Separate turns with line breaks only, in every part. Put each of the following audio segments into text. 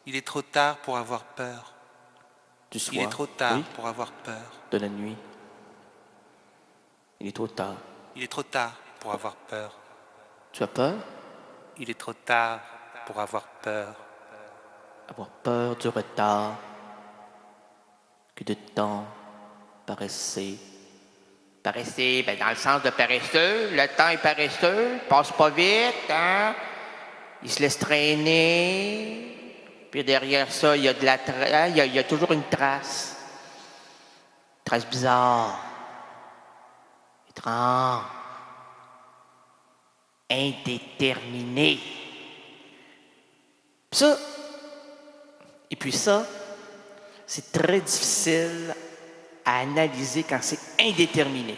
Il est trop tard pour avoir peur.
Du soir.
Il est trop tard
Oui,
pour avoir peur.
de la nuit. Il est trop tard.
Il est trop tard pour avoir peur.
Tu as peur?
Il est trop tard pour avoir peur.
Avoir peur du retard. Que de temps paraissait. Paresseux, ben dans le sens de paresseux. Le temps est paresseux, il passe pas vite, hein? Il se laisse traîner. Puis derrière ça, il y a de la il y a toujours une trace. Trace bizarre. Étrange. Indéterminée. Ça, et puis ça, c'est très difficile à analyser quand c'est indéterminé.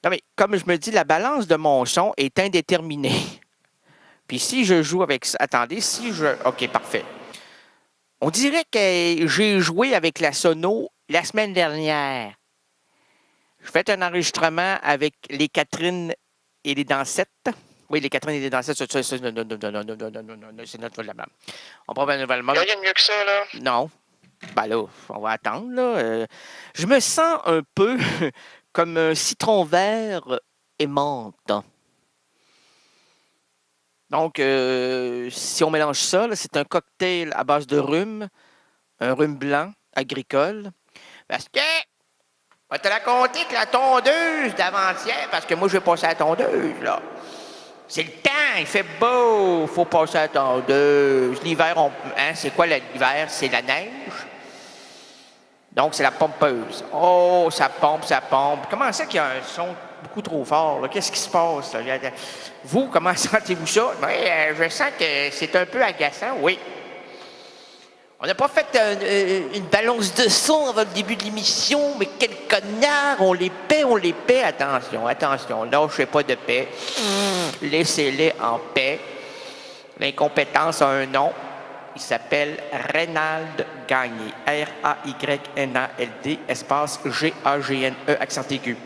Non, mais comme je me dis, la balance de mon son est indéterminée. Puis si je joue avec ça, attendez, si je... OK, parfait. On dirait que j'ai joué avec la sono la semaine dernière. J'ai fait un enregistrement avec les Catherine et les Dansettes. Oui, les Catherine et les Dansettes, c'est notre la même. On prend un nouvel moment.
Il n'y a rien de mieux que ça, là.
Non. Ben là, on va attendre, là. Je me sens un peu comme un citron vert et menthe. Donc, si on mélange ça, là, c'est un cocktail à base de rhum, un rhum blanc agricole. Parce que, on va te raconter que la tondeuse d'avant-hier, parce que moi, je vais passer à la tondeuse, là. C'est le temps, il fait beau, faut passer à la tondeuse. L'hiver, c'est quoi l'hiver? C'est la neige. Donc, c'est la pompeuse. Oh, ça pompe, ça pompe. Comment ça qu'il y a un son beaucoup trop fort, là? Qu'est-ce qui se passe, là? Vous, comment sentez-vous ça? Ben, je sens que c'est un peu agaçant, oui. On n'a pas fait une balance de son avant le début de l'émission, mais quel connard! On les paie. Attention, lâchez pas de paix. Laissez-les en paix. L'incompétence a un nom. Il s'appelle Reynald Gagné. R-A-Y-N-A-L-D, espace G-A-G-N-E, accent aigu.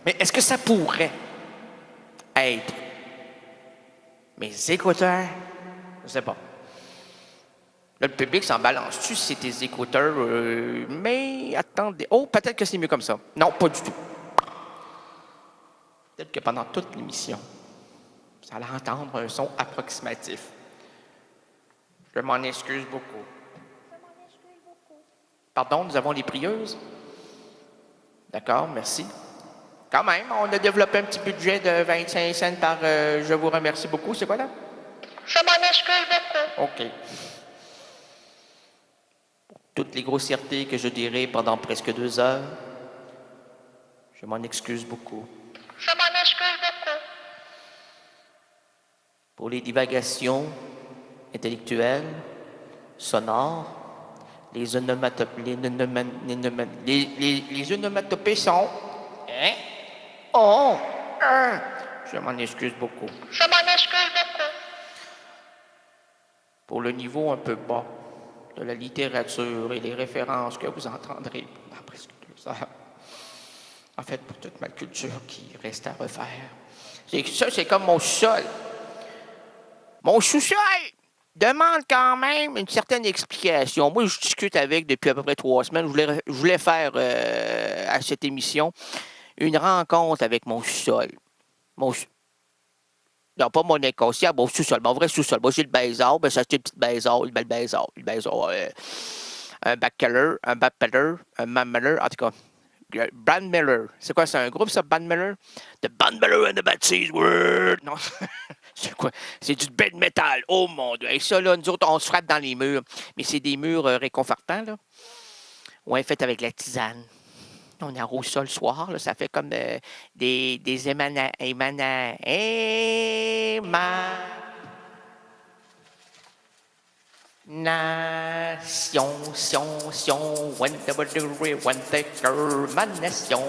Mais est-ce que ça pourrait être mes écouteurs? Je ne sais pas. Là, le public s'en balance-tu si c'est tes écouteurs? Mais attendez. Oh, peut-être que c'est mieux comme ça. Non, pas du tout. Peut-être que pendant toute l'émission, vous allez entendre un son approximatif. Je m'en excuse beaucoup. Pardon, nous avons les prieuses? D'accord, merci. Quand même, on a développé un petit budget de 25 cents par je vous remercie beaucoup. C'est quoi là?
Je m'en excuse beaucoup.
OK. Pour toutes les grossièretés que je dirai pendant presque 2 heures, je m'en excuse beaucoup.
Je m'en excuse beaucoup.
Pour les divagations intellectuelles, sonores, les onomatopées sont... Hein? Oh! Je m'en excuse beaucoup.
Je m'en excuse beaucoup.
Pour le niveau un peu bas de la littérature et les références que vous entendrez pendant presque 2 heures. En fait, pour toute ma culture qui reste à refaire. C'est comme mon sous-sol. Mon sous-sol demande quand même une certaine explication. Moi, je discute avec depuis à peu près 3 semaines. Je voulais faire à cette émission une rencontre avec mon sous-sol. Non, pas mon inconscient, mon sous-sol, mon vrai sous-sol. Moi, j'ai le Bézard, ben, j'ai acheté une petite Bézard, une belle Bézard. Un backpeller, un mammeller, en tout cas. Brand Miller. C'est quoi, c'est un groupe, ça, Brand Miller? The Brand Miller and the Bad Seas Word. Non, c'est quoi? C'est du bed metal. Oh mon Dieu. Et ça, là, nous autres, on se frappe dans les murs. Mais c'est des murs réconfortants, là. Ouais, fait avec la tisane. On arrose ça le soir, là, ça fait comme des Nation, wonder, ma nation,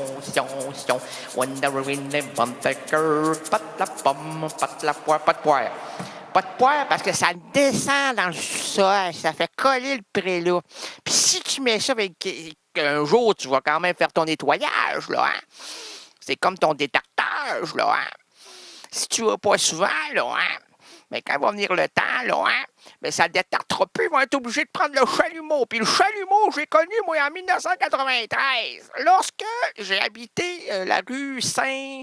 wonder, pat la pomme, pat la poire, pas de poire. Pas de poire parce que ça descend dans le sol, ça fait coller le prélat. Puis si tu mets ça avec un jour, tu vas quand même faire ton nettoyage, là, hein? C'est comme ton détartrage, là, hein? Si tu vas pas souvent, là, hein? Mais quand va venir le temps, là, hein, mais ça détartera plus, ils vont être obligés de prendre le chalumeau. Puis le chalumeau, j'ai connu, moi, en 1993, lorsque j'ai habité la rue Saint...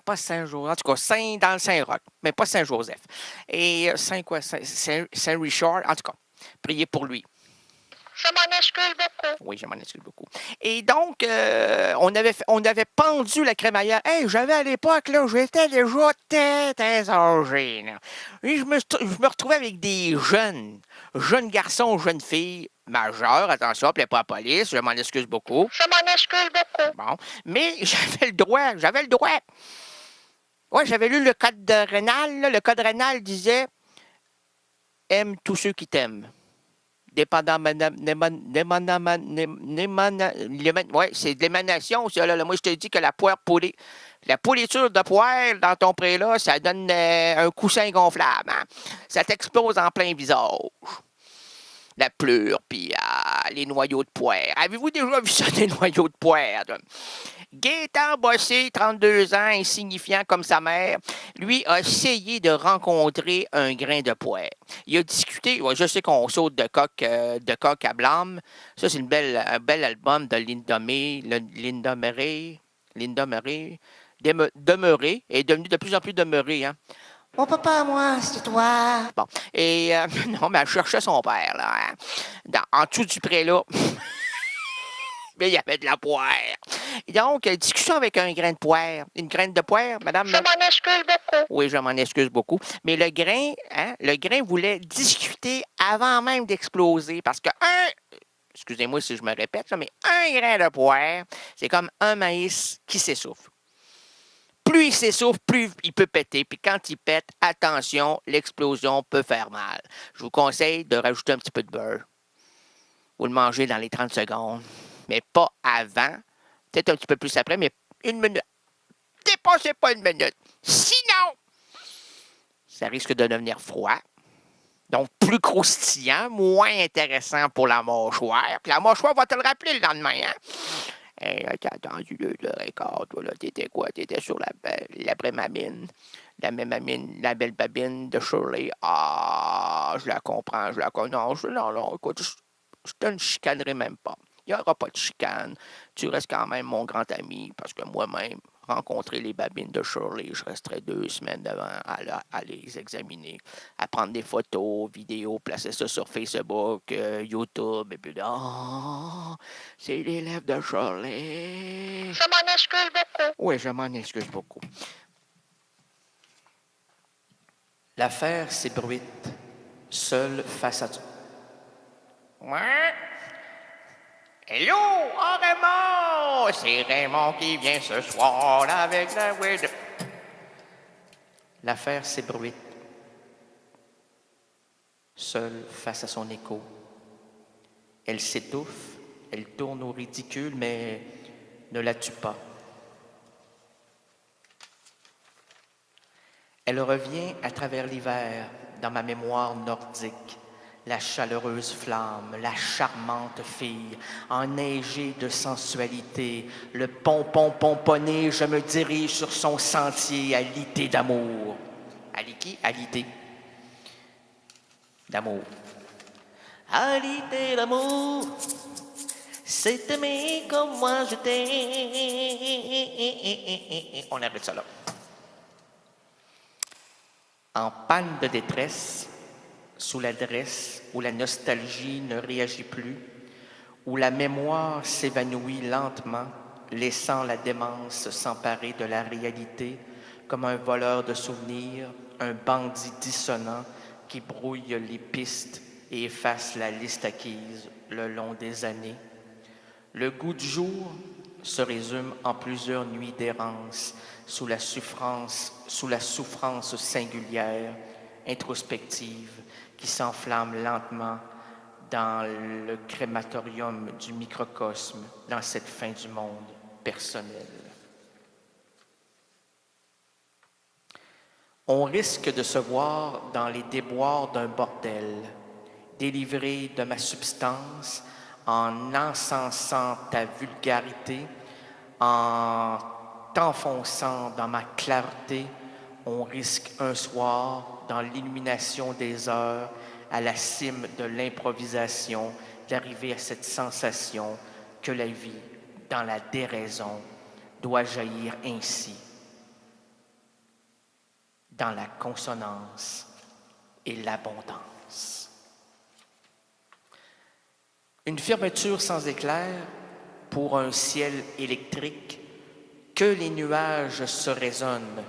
pas Saint-Joseph, en tout cas, dans le Saint-Roch, mais pas Saint-Joseph. Et Saint-Richard, en tout cas, priez pour lui.
Je m'en excuse beaucoup.
Oui, je m'en excuse beaucoup. Et donc, on avait pendu la crémaillère. Hey, j'avais à l'époque, là, j'étais déjà très âgé. Là. Et je me retrouvais avec des jeunes garçons, jeunes filles, majeurs, attention, appelez pas la police, je m'en excuse beaucoup.
Je m'en excuse beaucoup.
Bon, mais j'avais le droit. Ouais, j'avais lu le code rénal, là. Le code rénal disait « Aime tous ceux qui t'aiment ». Ouais, c'est de l'émanation. Là. Moi, je te dis que la pourriture de poêle dans ton pré-là, ça donne un coussin gonflable. Hein? Ça t'explose en plein visage. La pleure, puis les noyaux de poire. Avez-vous déjà vu ça, des noyaux de poire? Gaétan Bossé, 32 ans, insignifiant comme sa mère, lui a essayé de rencontrer un grain de poire. Il a discuté, ouais, je sais qu'on saute de coq à blâme. Ça, c'est un bel album de Linda Murray, demeuré, est devenu de plus en plus demeuré, hein. Mon papa, moi, c'est toi. Bon, et non, mais elle cherchait son père, là, hein, en dessous du pré, là. Mais il y avait de la poire. Et donc, discussion avec un grain de poire. Une graine de poire, madame?
Je m'en excuse beaucoup.
Oui, je m'en excuse beaucoup. Mais le grain voulait discuter avant même d'exploser. Parce que excusez-moi si je me répète, là, mais un grain de poire, c'est comme un maïs qui s'essouffle. Plus il s'essouffle, plus il peut péter. Puis quand il pète, attention, l'explosion peut faire mal. Je vous conseille de rajouter un petit peu de beurre. Vous le mangez dans les 30 secondes. Mais pas avant. Peut-être un petit peu plus après, mais 1 minute. Dépassez pas 1 minute. Sinon, ça risque de devenir froid. Donc, plus croustillant, moins intéressant pour la mâchoire. Puis la mâchoire va te le rappeler le lendemain, hein? Hey, t'as attendu 2h15, toi, là. T'étais quoi? T'étais sur la brémamine. La belle babine de Shirley. Ah, je la comprends, non, écoute, je te ne chicanerai même pas. Il n'y aura pas de chicane. Tu restes quand même mon grand ami, parce que moi-même, rencontrer les babines de Shirley, je resterai 2 semaines devant à les examiner, à prendre des photos, vidéos, placer ça sur Facebook, YouTube, et puis c'est les lèvres de Shirley.
Je m'en excuse beaucoup.
Oui, je m'en excuse beaucoup. L'affaire s'ébruite, seule face à... Ouais. Hello, Raymond! C'est Raymond qui vient ce soir avec la weed. L'affaire s'ébruite, seule face à son écho. Elle s'étouffe, elle tourne au ridicule, mais ne la tue pas. Elle revient à travers l'hiver dans ma mémoire nordique. La chaleureuse flamme, la charmante fille, enneigée de sensualité, le pompon pomponné, je me dirige sur son sentier alité d'amour. Alité d'amour. Alité d'amour, c'est aimer comme moi je t'aime. On arrête ça là. En panne de détresse, sous l'adresse où la nostalgie ne réagit plus, où la mémoire s'évanouit lentement, laissant la démence s'emparer de la réalité comme un voleur de souvenirs, un bandit dissonant qui brouille les pistes et efface la liste acquise le long des années. Le goût du jour se résume en plusieurs nuits d'errance sous la souffrance singulière, introspective, qui s'enflamme lentement dans le crématorium du microcosme, dans cette fin du monde personnelle. On risque de se voir dans les déboires d'un bordel, délivré de ma substance en encensant ta vulgarité, en t'enfonçant dans ma clarté, on risque un soir, dans l'illumination des heures, à la cime de l'improvisation, d'arriver à cette sensation que la vie, dans la déraison, doit jaillir ainsi, dans la consonance et l'abondance. Une fermeture sans éclair pour un ciel électrique, que les nuages se résonnent.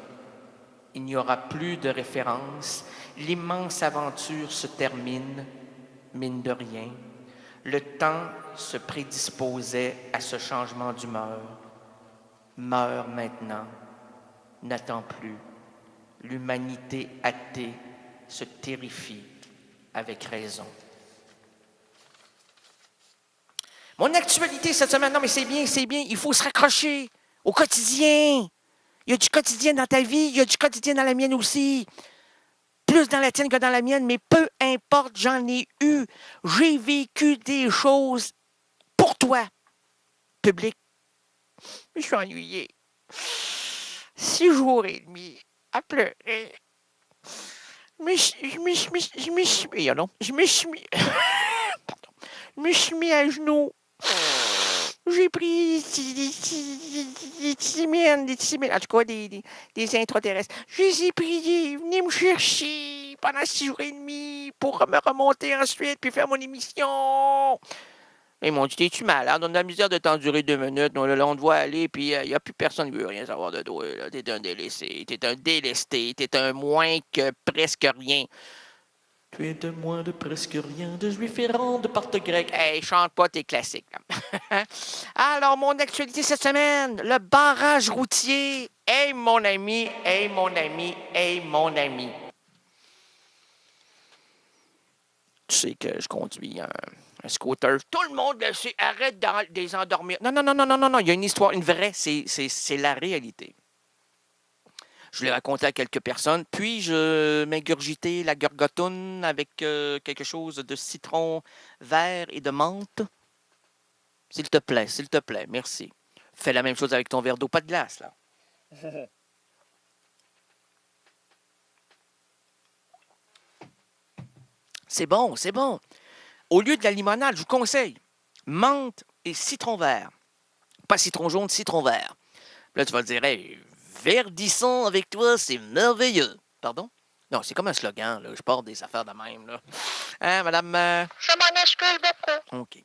Il n'y aura plus de référence. L'immense aventure se termine, mine de rien. Le temps se prédisposait à ce changement d'humeur. Meurt maintenant, n'attend plus. L'humanité athée se terrifie avec raison. Mon actualité cette semaine, non mais c'est bien, il faut se raccrocher au quotidien. Il y a du quotidien dans ta vie, il y a du quotidien dans la mienne aussi. Plus dans la tienne que dans la mienne, mais peu importe, j'en ai eu. J'ai vécu des choses pour toi, public. Je suis ennuyée. 6 jours et demi à pleurer. Je me suis mis à genoux. J'ai pris des timines, en tout cas des intraterrestres. Je les ai priés, venez me chercher pendant 6 jours et demi pour me remonter ensuite puis faire mon émission. Ils m'ont dit, t'es-tu malade? On a la misère de t'endurer 2 minutes. Là, on te voit aller, puis il n'y a plus personne qui veut rien savoir de toi. Là. T'es un délaissé, t'es un délesté, t'es un moins que presque rien. Tu es de moins de presque rien, de juif errant, de parte grecque. Hey, chante pas tes classiques. Alors, mon actualité cette semaine, le barrage routier. Hey, mon ami, hey, mon ami, hey, mon ami. Tu sais que je conduis un scooter. Tout le monde le sait. Arrête de les endormir. Non. Il y a une histoire, une vraie. C'est la réalité. Je l'ai raconté à quelques personnes. Puis, je m'ingurgitais la gorgotoune avec quelque chose de citron vert et de menthe. S'il te plaît, merci. Fais la même chose avec ton verre d'eau, pas de glace, là. C'est bon. Au lieu de la limonade, je vous conseille menthe et citron vert. Pas citron jaune, citron vert. Là, tu vas te dire, hey, verdissons avec toi, c'est merveilleux. Pardon? Non, c'est comme un slogan, là. Je porte des affaires de même, là. Hein, madame?
Je m'en excuse beaucoup.
OK.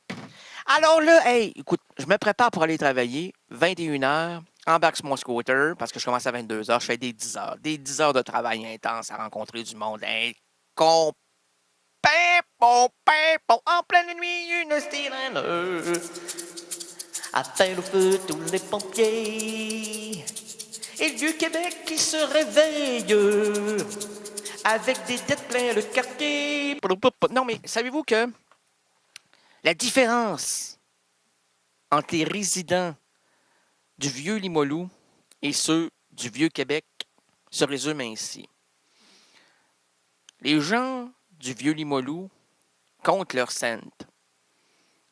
Alors là, hey, écoute, je me prépare pour aller travailler. 21h, embarque sur mon scooter, parce que je commence à 22h, je fais des 10 heures. Des 10 heures de travail intense à rencontrer du monde. En pleine nuit, une sirène appelle au feu tous les pompiers. Et le Vieux-Québec qui se réveille avec des dettes plein le quartier. Non, mais savez-vous que la différence entre les résidents du Vieux-Limoilou et ceux du Vieux-Québec se résume ainsi. Les gens du Vieux-Limoilou comptent leurs cents.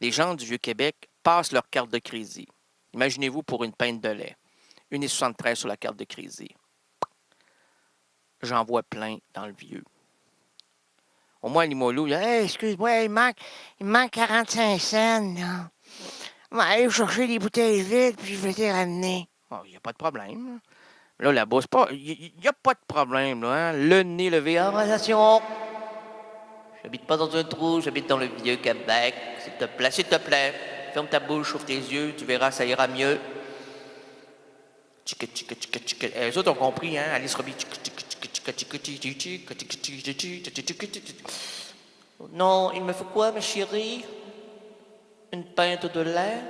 Les gens du Vieux-Québec passent leur carte de crédit. Imaginez-vous pour une pinte de lait. 1,73 sur la carte de crédit. J'en vois plein dans le vieux. Au moins, à Limoilou, il y a hey, excuse-moi, il manque 45 cents. Là. On va aller chercher des bouteilles vides, puis je vais te les ramener. Il n'y a pas de problème. Là, là-bas, c'est pas. Il n'y a pas de problème, là. Hein? Le nez levé. Attention! J'habite pas dans un trou, j'habite dans le vieux Québec. S'il te plaît, ferme ta bouche, ouvre tes yeux, tu verras, ça ira mieux. Les autres ont compris, hein? Alice Robbie. Non, il me faut quoi, ma chérie? Une pinte de lait?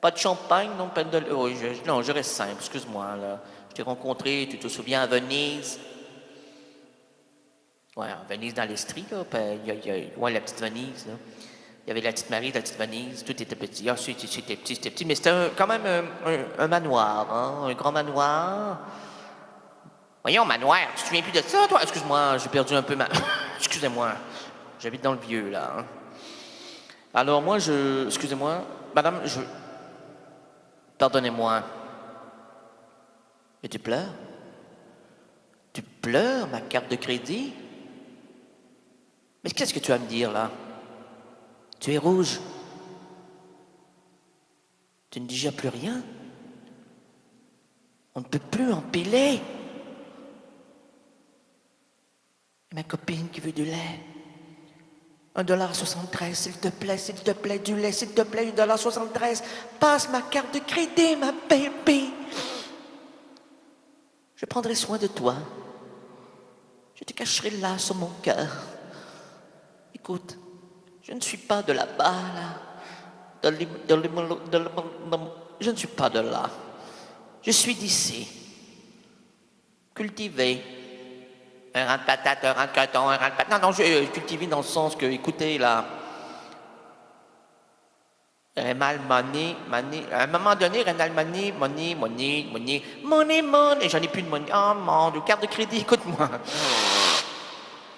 Pas de champagne, non, pinte de lait. Oh, non, je reste simple, excuse-moi, là. Je t'ai rencontré, tu te souviens, à Venise? Ouais, à Venise, dans l'Estrie, là. Ouais, la petite Venise, là. Il y avait la petite Marie, la petite Venise, tout était petit. Ah, c'était petit, mais c'était quand même un manoir, hein, un grand manoir. Voyons, manoir, tu te souviens plus de ça, toi? Excuse-moi, j'ai perdu un peu ma... Excusez-moi, j'habite dans le vieux, là. Hein. Alors, moi, excusez-moi, madame, Pardonnez-moi. Et tu pleures? Tu pleures, ma carte de crédit? Mais qu'est-ce que tu vas me dire, là? Tu es rouge. Tu ne digères plus rien. On ne peut plus empiler. Et ma copine qui veut du lait. 1,73 $, s'il te plaît, du lait, s'il te plaît, 1,73 $. Passe ma carte de crédit, ma bébé. Je prendrai soin de toi. Je te cacherai là sur mon cœur. Écoute, je ne suis pas de là-bas, là. Je ne suis pas de là. Je suis d'ici. Cultivé. Un rang de patate, un rang de coton, un rang de patate. Non, je cultivé dans le sens que, écoutez, là, Rénal Money, à un moment donné, Rénal Money, j'en ai plus de money. Oh mon Dieu, carte de crédit, écoute-moi.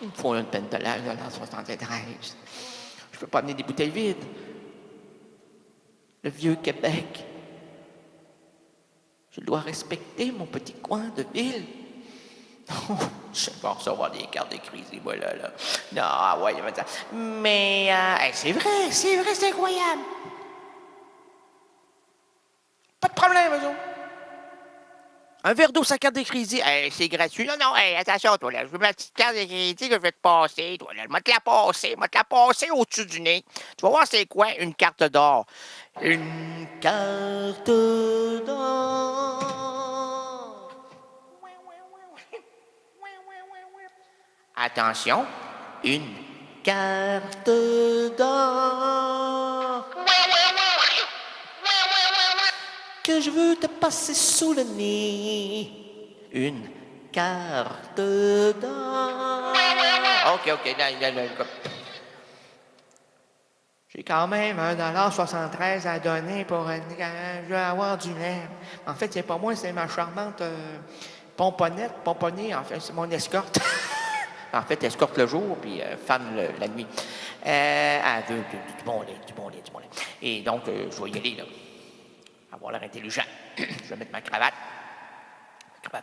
Il me faut une peine de l'air, 1,73 $. Je peux pas amener des bouteilles vides. Le vieux Québec. Je dois respecter mon petit coin de ville. Je vais recevoir des cartes de crédit, voilà, là. Non, ouais, mais c'est vrai, c'est incroyable. Pas de problème, eux autres. Un verre d'eau, sa carte de crédit, c'est gratuit. Non, attention, toi, là, je veux ma petite carte de crédit que je vais te passer, toi, là. Je vais te la passer au-dessus du nez. Tu vas voir c'est quoi une carte d'or. Une carte d'or. Attention, une carte d'or que je veux te passer sous le nez. Une carte d'or. OK, là. J'ai quand même 1,73 $ à donner pour je veux avoir du lait. En fait, c'est pas moi, c'est ma charmante Pomponnet, en fait, c'est mon escorte. En fait, escorte le jour, puis femme la nuit. Du bon lait. Et donc, je vais y aller, là. Avoir l'air intelligent. Je vais mettre ma cravate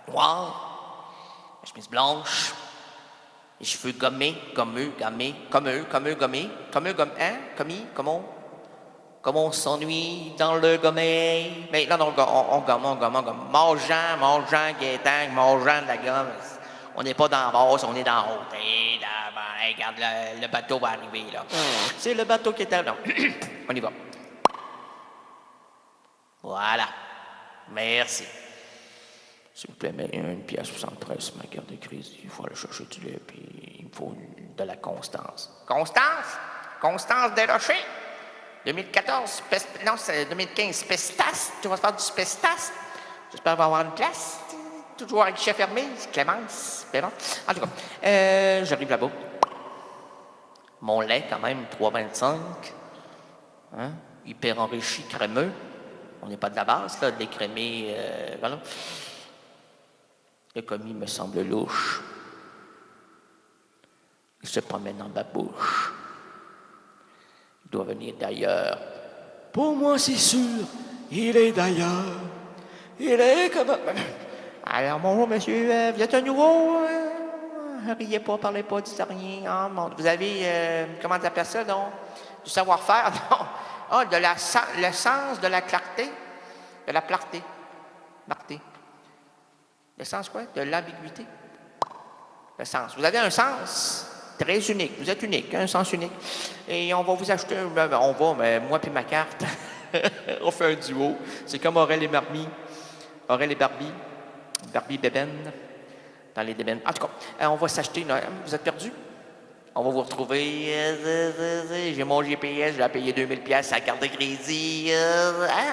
noire, ma chemise blanche, les cheveux gommés, comme eux, comme on s'ennuie dans le gommé. Mais là, non, on gomme. Mangeant, Gaétan, mangeant de la gomme. On n'est pas dans la basse, on est dans la haute. Et là, regarde, le bateau va arriver, là. C'est le bateau qui est là. On y va. Voilà. Merci. S'il vous plaît, mais 1,73 $, ma carte de crédit. Il faut aller chercher du lait, puis il me faut de la constance. Constance Desrochers? 2014, non, c'est 2015, Pestas. Tu vas faire du Pestas? J'espère avoir une place. Toujours avec guichet fermé, Clémence. Bon. En tout cas, j'arrive là-bas. Mon lait, quand même, 3,25 $. Hein? Hyper enrichi, crémeux. On n'est pas de la base, là, de l'écrémé. Voilà. Le commis me semble louche. Il se promène dans ma bouche. Il doit venir d'ailleurs. Pour moi, c'est sûr, il est d'ailleurs. Il est comme... Alors, bonjour, monsieur, vous êtes un nouveau? Riez pas, parlez pas, dites rien. Hein? Bon, vous avez, comment on appelle ça, donc? Du savoir-faire? Non. Ah, le sens de la clarté? De la clarté. Clarté. Le sens quoi? De l'ambiguïté. Le sens. Vous avez un sens très unique. Vous êtes unique, un sens unique. Et on va vous acheter... mais moi puis ma carte, on fait un duo. C'est comme Aurel et Barbie. Barbie Bébène. Dans les débènes. En tout cas, on va s'acheter... Vous êtes perdus? On va vous retrouver. J'ai mon GPS, j'ai payé 2 000 $ à la carte de crédit.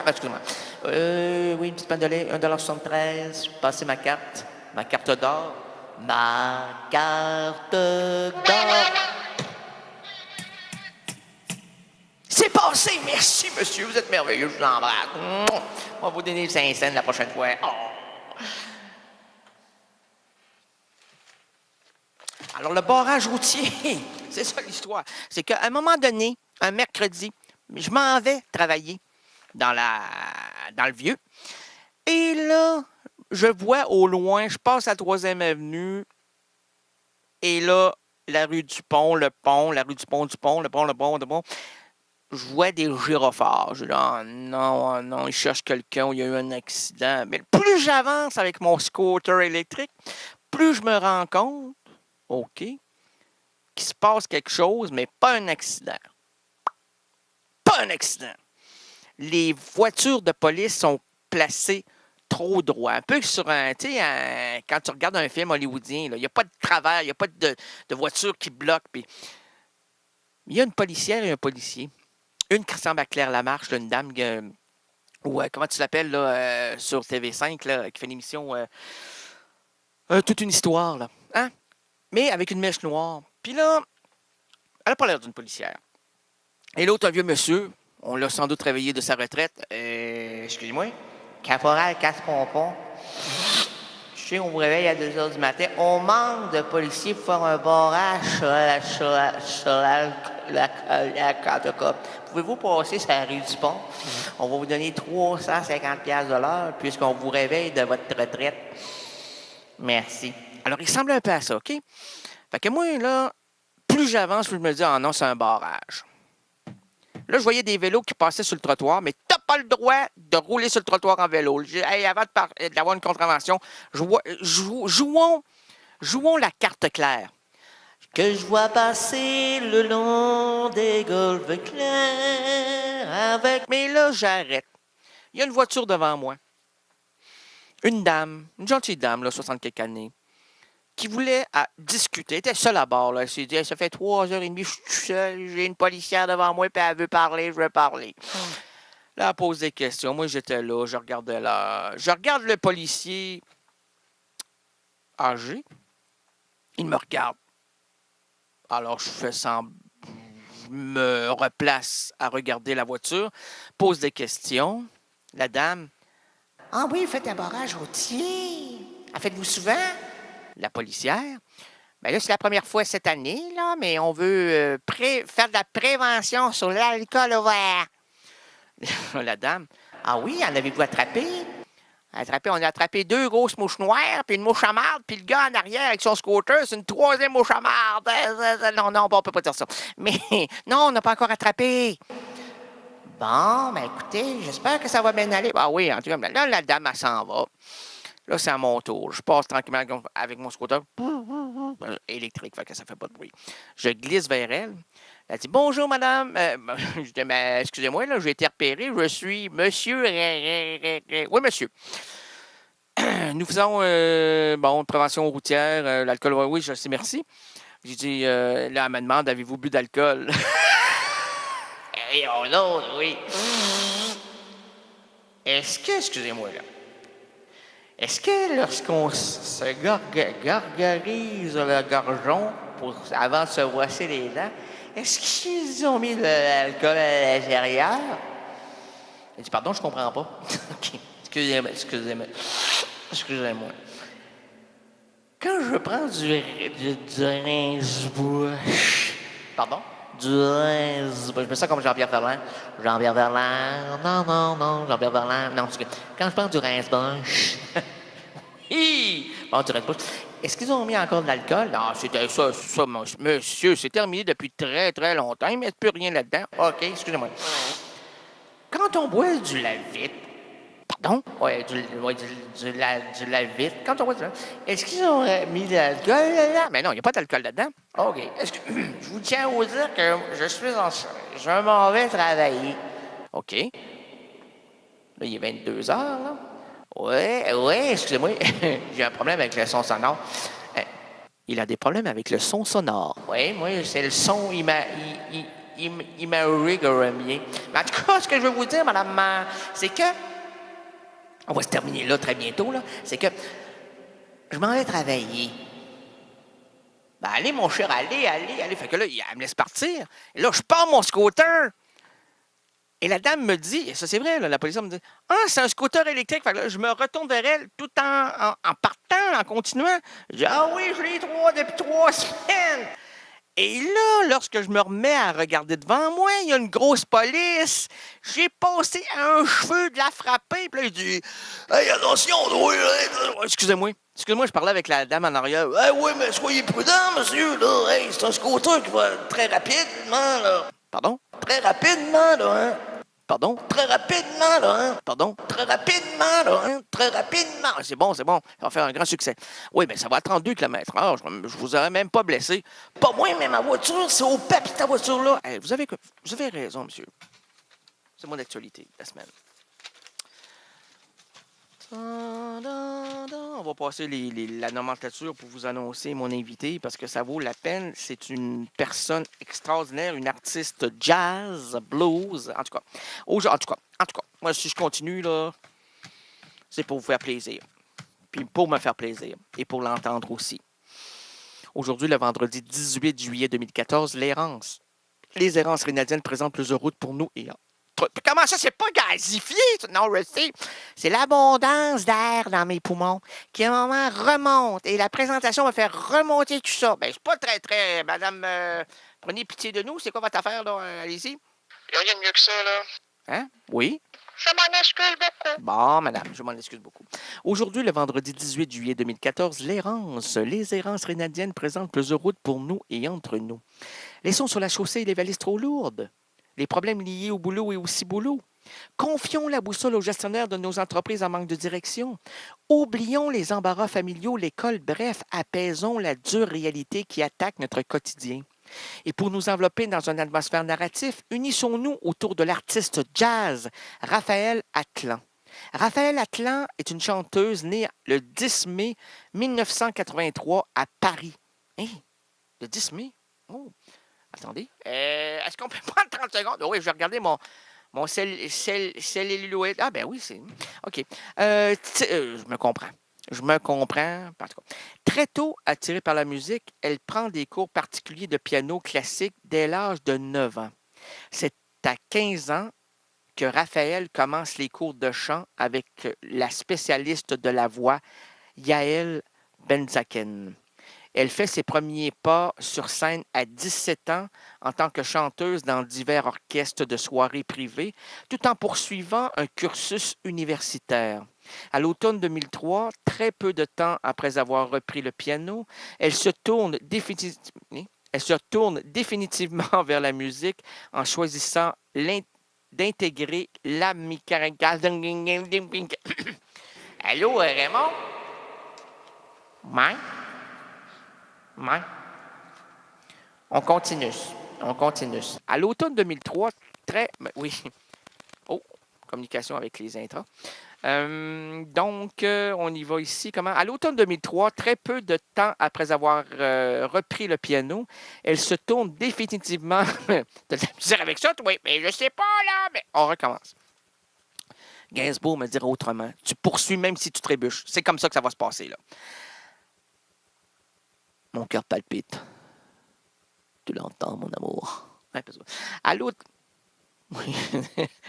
Excusez-moi. Oui, une petite panne de lait, 1,73 $. Passez ma carte d'or. Ma carte d'or. C'est passé, merci, monsieur, vous êtes merveilleux, je vous embrasse. On va vous donner 5 cents la prochaine fois. Oh. Alors, le barrage routier, c'est ça l'histoire. C'est qu'à un moment donné, un mercredi, je m'en vais travailler dans le vieux. Et là, je vois au loin, je passe à la 3e avenue, et là, la rue du Pont, le pont, la rue du Pont, le pont. Je vois des gyrophares. Je dis, oh non, il cherche quelqu'un où il y a eu un accident. Mais plus j'avance avec mon scooter électrique, plus je me rends compte, OK, qu'il se passe quelque chose, mais pas un accident. Pas un accident. Les voitures de police sont placées trop droit. Un peu sur un, tu sais, quand tu regardes un film hollywoodien, il n'y a pas de travers, il n'y a pas de voiture qui bloque. Puis il y a une policière et un policier. Une qui ressemble à Claire Lamarche, là, une dame, ou comment tu l'appelles là, sur TV5, là, qui fait une émission toute une histoire, là. Hein? Mais avec une mèche noire. Puis là, elle n'a pas l'air d'une policière. Et l'autre, un vieux monsieur, on l'a sans doute réveillé de sa retraite. Excusez-moi. Caporal Casse-Pompon. Je sais, on vous réveille à 2 heures du matin. On manque de policiers pour faire un barrage sur la Catacombe. Pouvez-vous passer sur la rue du Pont? On va vous donner 350$ de l'heure puisqu'on vous réveille de votre retraite. Merci. Alors, il ressemble un peu à ça, OK? Fait que moi, là, plus j'avance, plus je me dis, ah non, c'est un barrage. Là, je voyais des vélos qui passaient sur le trottoir, mais t'as pas le droit de rouler sur le trottoir en vélo. Hey, avant d'avoir une contravention, jouons la carte claire. Que je vois passer le long des golfes clairs avec... Mais là, j'arrête. Il y a une voiture devant moi. Une dame, une gentille dame, là, 60 quelques années, qui voulait discuter. Elle était seule à bord. Là. Elle s'est dit, ça fait 3h30, je suis seule, j'ai une policière devant moi, puis elle veut parler, je veux parler. Là, elle pose des questions. Moi, j'étais là, je regardais là. Je regarde le policier âgé. Il me regarde. Alors, je fais semblant. Je me replace à regarder la voiture, pose des questions. La dame. Ah oui, faites un barrage routier. En faites-vous souvent? La policière. Bien là, c'est la première fois cette année, là, mais on veut faire de la prévention sur l'alcool au verre. La dame. Ah oui, en avez-vous attrapé? On a attrapé 2 grosses mouches noires, puis une mouche à marde, puis le gars en arrière avec son scooter, c'est une 3e mouche à marde. Non, on peut pas dire ça. Mais non, on n'a pas encore attrapé. Bon, ben écoutez, j'espère que ça va bien aller. Ah oui, en tout cas, là, la dame, elle s'en va. Là, c'est à mon tour. Je passe tranquillement avec mon scooter électrique, fait que ça fait pas de bruit. Je glisse vers elle. Elle dit « Bonjour, madame. » Je dis « Mais excusez-moi, là, j'ai été repéré. Je suis monsieur... » Oui, monsieur. Nous faisons, prévention routière, l'alcool. Oui, je sais, merci. J'ai dit, là, elle me demande, avez-vous bu d'alcool? Et on l'autre, oui. Excusez-moi, là. Est-ce que lorsqu'on se gargarise le gorgeon avant de se brosser les dents, est-ce qu'ils ont mis de l'alcool à l'intérieur? Elle dit, pardon, je comprends pas. OK, excusez-moi. Quand je prends du rince-bouche... Pardon? Du rince-bouche. Je me sens comme Jean-Pierre Ferland. Jean-Pierre Ferland. Non, Jean-Pierre Ferland. Non, quand je prends du rince-bouche... oui! Bon, du rince-bouche. Est-ce qu'ils ont mis encore de l'alcool? Non, c'était ça, monsieur. C'est terminé depuis très, très longtemps. Ils ne mettent plus rien là-dedans. OK, excusez-moi. Quand on boit du lave-vite... Pardon? Oui, du lave-vite. Quand on boit du lave-vite, est-ce qu'ils ont mis de l'alcool là-dedans? Mais non, il n'y a pas d'alcool là-dedans. OK. Est-ce que je vous tiens à vous dire que je m'en vais travailler. OK. Là, il est 22 heures, là. Oui, excusez-moi. J'ai un problème avec le son sonore. Il a des problèmes avec le son sonore. Oui, moi, c'est le son, il m'a rigoré. Mais en tout cas, ce que je veux vous dire, madame, c'est que... On va se terminer là très bientôt, là. C'est que je m'en vais travailler. Ben, allez, mon cher, allez. Fait que là, elle me laisse partir. Et là, je pars mon scooter. Et la dame me dit, et ça c'est vrai, là, la policière me dit, « Ah, c'est un scooter électrique. » Fait que là, je me retourne vers elle tout en partant, en continuant. Je dis, « Ah oui, je l'ai depuis 3 semaines. » Et là, lorsque je me remets à regarder devant moi, il y a une grosse police. J'ai passé un cheveu de la frapper. Puis là, il dit « Hey, attention, toi, excusez-moi. Excusez-moi, je parlais avec la dame en arrière. « Hey, oui, mais soyez prudent, monsieur. Là. Hey, c'est un scooter qui va très rapidement. Là. » Pardon? Très rapidement, là, hein? Pardon? Très rapidement, là, hein? Pardon? Très rapidement, là, hein? Très rapidement. C'est bon, ça va faire un grand succès. Oui, mais ça va à 32 km/h. Je vous aurais même pas blessé. Pas moi, mais ma voiture, c'est au pep, ta voiture-là. Hey, vous avez raison, monsieur. C'est mon actualité de la semaine. On va passer la nomenclature pour vous annoncer mon invité parce que ça vaut la peine. C'est une personne extraordinaire, une artiste jazz, blues, en tout cas. Moi, si je continue, là, c'est pour vous faire plaisir. Puis pour me faire plaisir et pour l'entendre aussi. Aujourd'hui, le vendredi 18 juillet 2014, les errances rénadiennes présentent plusieurs routes pour nous et comment ça, c'est pas gazifié? Non, je sais. C'est l'abondance d'air dans mes poumons qui, à un moment, remonte. Et la présentation va faire remonter tout ça. Ben, c'est pas très... Madame, prenez pitié de nous. C'est quoi votre affaire, là? Allez-y.
Il n'y a rien de mieux que ça, là.
Hein? Oui?
Je m'en excuse beaucoup.
Bon, madame, je m'en excuse beaucoup. Aujourd'hui, le vendredi 18 juillet 2014, les errances rénadiennes présentent plusieurs routes pour nous et entre nous. Laissons sur la chaussée les valises trop lourdes. Les problèmes liés au boulot et au ciboulot. Confions la boussole aux gestionnaires de nos entreprises en manque de direction. Oublions les embarras familiaux, l'école, bref, apaisons la dure réalité qui attaque notre quotidien. Et pour nous envelopper dans une atmosphère narrative, unissons-nous autour de l'artiste jazz Raphaël Atlan. Raphaël Atlan est une chanteuse née le 10 mai 1983 à Paris. Hein? Le 10 mai? Oh! Attendez. Est-ce qu'on peut prendre 30 secondes? Oui, je vais regarder mon celluloïde. Ah, ben oui, c'est... OK. Je me comprends. En tout cas. Très tôt, attirée par la musique, elle prend des cours particuliers de piano classique dès l'âge de 9 ans. C'est à 15 ans que Raphaël commence les cours de chant avec la spécialiste de la voix, Yael Benzaken. Elle fait ses premiers pas sur scène à 17 ans en tant que chanteuse dans divers orchestres de soirées privées, tout en poursuivant un cursus universitaire. À l'automne 2003, très peu de temps après avoir repris le piano, elle se tourne définitivement vers la musique en choisissant d'intégrer la Allô, Raymond? Ouais? Ouais. On continue. À l'automne 2003, Oui. Oh, communication avec les intras. On y va ici. À l'automne 2003, très peu de temps après avoir repris le piano, elle se tourne définitivement... de la misère avec ça, oui, mais je sais pas, là, mais... On recommence. Gainsbourg me dira autrement. Tu poursuis même si tu trébuches. C'est comme ça que ça va se passer, là. Mon cœur palpite. Tu l'entends, mon amour. Ouais, à l'autre... Oui,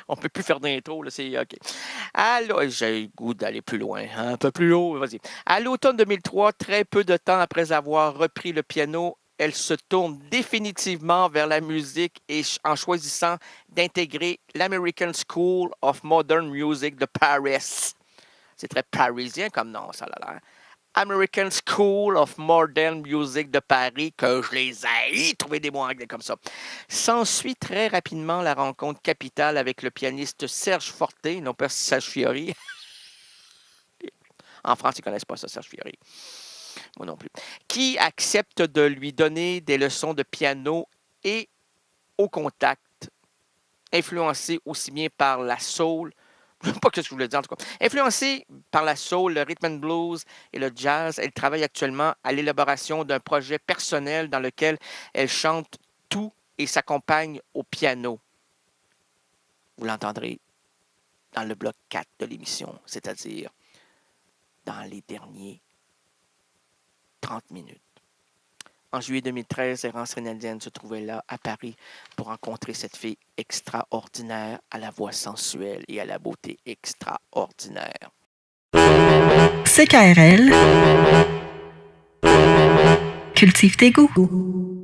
on ne peut plus faire d'intro, là, c'est OK. J'ai le goût d'aller plus loin, un peu plus haut, vas-y. À l'automne 2003, très peu de temps après avoir repris le piano, elle se tourne définitivement vers la musique et en choisissant d'intégrer l'American School of Modern Music de Paris. C'est très parisien comme nom, ça a l'air. American School of Modern Music de Paris, que je les ai trouvé des mots anglais comme ça. S'ensuit très rapidement la rencontre capitale avec le pianiste Serge Forté, non pas Serge Fiori. En France, ils ne connaissent pas ça, Serge Fiori. Moi non plus. Qui accepte de lui donner des leçons de piano et au contact, influencé aussi bien par la soul, pas que ce que je voulais dire en tout cas. Influencée par la soul, le rhythm and blues et le jazz, elle travaille actuellement à l'élaboration d'un projet personnel dans lequel elle chante tout et s'accompagne au piano. Vous l'entendrez dans le bloc 4 de l'émission, c'est-à-dire dans les derniers 30 minutes. En juillet 2013, Errance Rénadienne se trouvait là, à Paris, pour rencontrer cette fille extraordinaire, à la voix sensuelle et à la beauté extraordinaire.
CKRL. Cultive tes goûts.